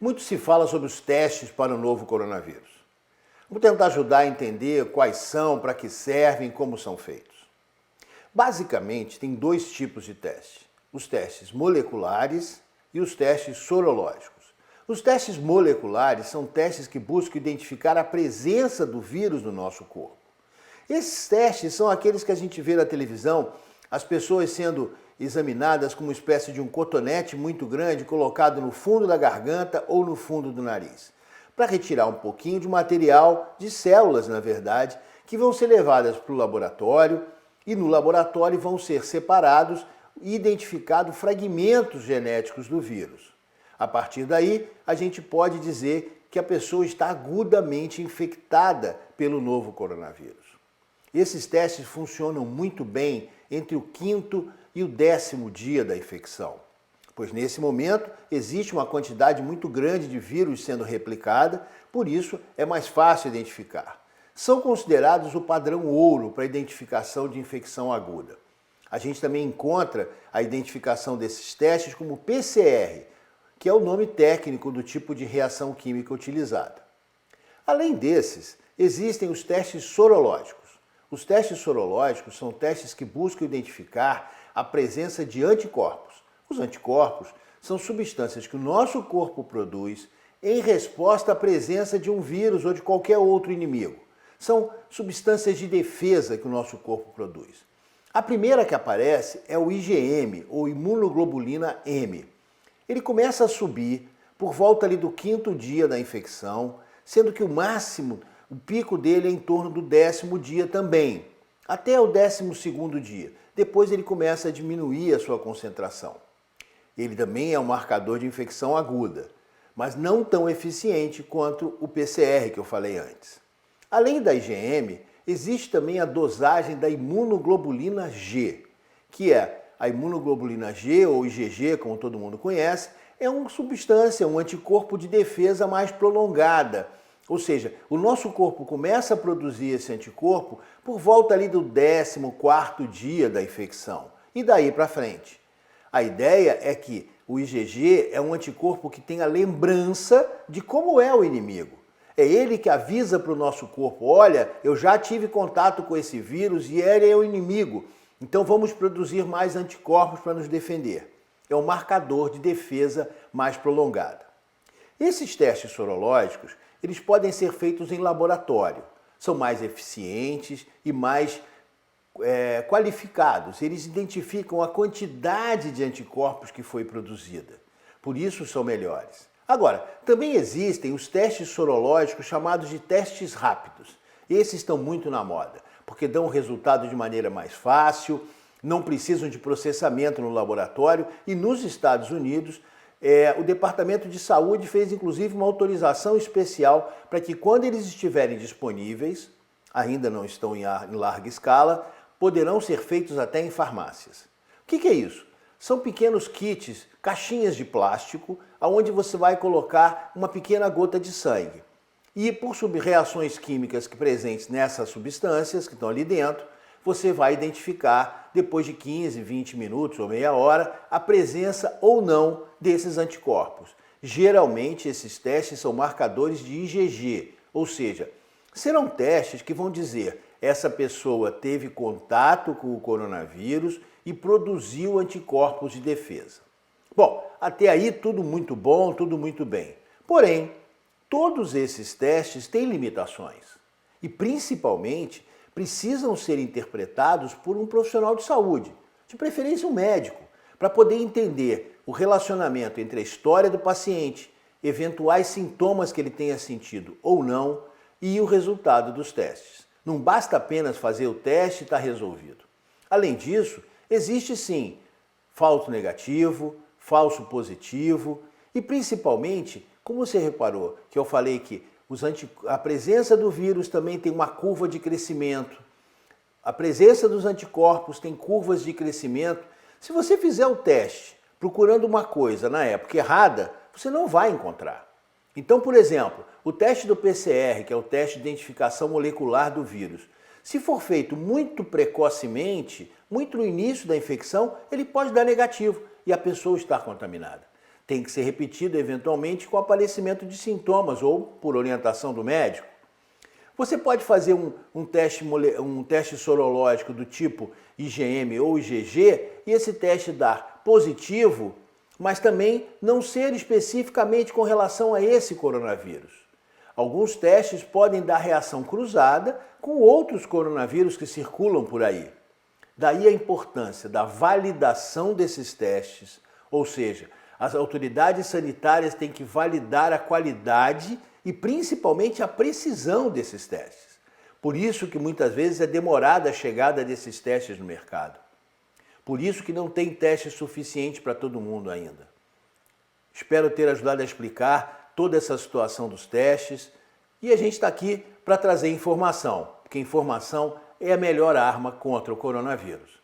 Muito se fala sobre os testes para o novo coronavírus. Vamos tentar ajudar a entender quais são, para que servem e como são feitos. Basicamente, tem dois tipos de testes: os testes moleculares e os testes sorológicos. Os testes moleculares são testes que buscam identificar a presença do vírus no nosso corpo. Esses testes são aqueles que a gente vê na televisão, as pessoas sendo examinadas com uma espécie de um cotonete muito grande colocado no fundo da garganta ou no fundo do nariz, para retirar um pouquinho de material, de células na verdade, que vão ser levadas para o laboratório e no laboratório vão ser separados e identificados fragmentos genéticos do vírus. A partir daí, a gente pode dizer que a pessoa está agudamente infectada pelo novo coronavírus. Esses testes funcionam muito bem entre o 5º e o 10º dia da infecção, pois nesse momento existe uma quantidade muito grande de vírus sendo replicada, por isso é mais fácil identificar. São considerados o padrão ouro para a identificação de infecção aguda. A gente também encontra a identificação desses testes como PCR, que é o nome técnico do tipo de reação química utilizada. Além desses, existem os testes sorológicos. Os testes sorológicos são testes que buscam identificar a presença de anticorpos. Os anticorpos são substâncias que o nosso corpo produz em resposta à presença de um vírus ou de qualquer outro inimigo. São substâncias de defesa que o nosso corpo produz. A primeira que aparece é o IgM, ou imunoglobulina M. Ele começa a subir por volta ali do 5º dia da infecção, sendo que o pico dele é em torno do 10º dia também, até o 12º dia. Depois ele começa a diminuir a sua concentração. Ele também é um marcador de infecção aguda, mas não tão eficiente quanto o PCR que eu falei antes. Além da IgM, existe também a dosagem da imunoglobulina G, que é a imunoglobulina G, ou IgG, como todo mundo conhece, é uma substância, um anticorpo de defesa mais prolongada. Ou seja, o nosso corpo começa a produzir esse anticorpo por volta ali do 14º dia da infecção e daí para frente. A ideia é que o IgG é um anticorpo que tem a lembrança de como é o inimigo. É ele que avisa para o nosso corpo: olha, eu já tive contato com esse vírus e ele é o inimigo, então vamos produzir mais anticorpos para nos defender. É um marcador de defesa mais prolongada. Esses testes sorológicos, eles podem ser feitos em laboratório. São mais eficientes e mais qualificados. Eles identificam a quantidade de anticorpos que foi produzida. Por isso são melhores. Agora, também existem os testes sorológicos chamados de testes rápidos. Esses estão muito na moda, porque dão o resultado de maneira mais fácil, não precisam de processamento no laboratório e nos Estados Unidos o Departamento de Saúde fez inclusive uma autorização especial para que quando eles estiverem disponíveis, ainda não estão em larga escala, poderão ser feitos até em farmácias. O que é isso? São pequenos kits, caixinhas de plástico, onde você vai colocar uma pequena gota de sangue. E por reações químicas presentes nessas substâncias que estão ali dentro, você vai identificar, depois de 15, 20 minutos ou meia hora, a presença ou não desses anticorpos. Geralmente, esses testes são marcadores de IgG, ou seja, serão testes que vão dizer: essa pessoa teve contato com o coronavírus e produziu anticorpos de defesa. Bom, até aí tudo muito bom, tudo muito bem. Porém, todos esses testes têm limitações e, principalmente, precisam ser interpretados por um profissional de saúde, de preferência um médico, para poder entender o relacionamento entre a história do paciente, eventuais sintomas que ele tenha sentido ou não e o resultado dos testes. Não basta apenas fazer o teste e está resolvido. Além disso, existe sim falso negativo, falso positivo e principalmente, como você reparou que eu falei que a presença do vírus também tem uma curva de crescimento. A presença dos anticorpos tem curvas de crescimento. Se você fizer o teste procurando uma coisa na época errada, você não vai encontrar. Então, por exemplo, o teste do PCR, que é o teste de identificação molecular do vírus, se for feito muito precocemente, muito no início da infecção, ele pode dar negativo e a pessoa estar contaminada. Tem que ser repetido eventualmente com aparecimento de sintomas ou por orientação do médico. Você pode fazer um teste sorológico do tipo IgM ou IgG e esse teste dar positivo, mas também não ser especificamente com relação a esse coronavírus. Alguns testes podem dar reação cruzada com outros coronavírus que circulam por aí. Daí a importância da validação desses testes, ou seja, as autoridades sanitárias têm que validar a qualidade e principalmente a precisão desses testes. Por isso que muitas vezes é demorada a chegada desses testes no mercado. Por isso que não tem teste suficiente para todo mundo ainda. Espero ter ajudado a explicar toda essa situação dos testes e a gente está aqui para trazer informação, porque informação é a melhor arma contra o coronavírus.